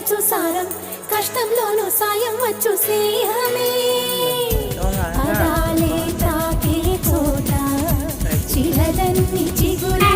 పంచు సారం కష్టంలోనూ సాయం వచ్చు స్నేహమే అదాలే తాకే చోట చిలదన్ని చిగురే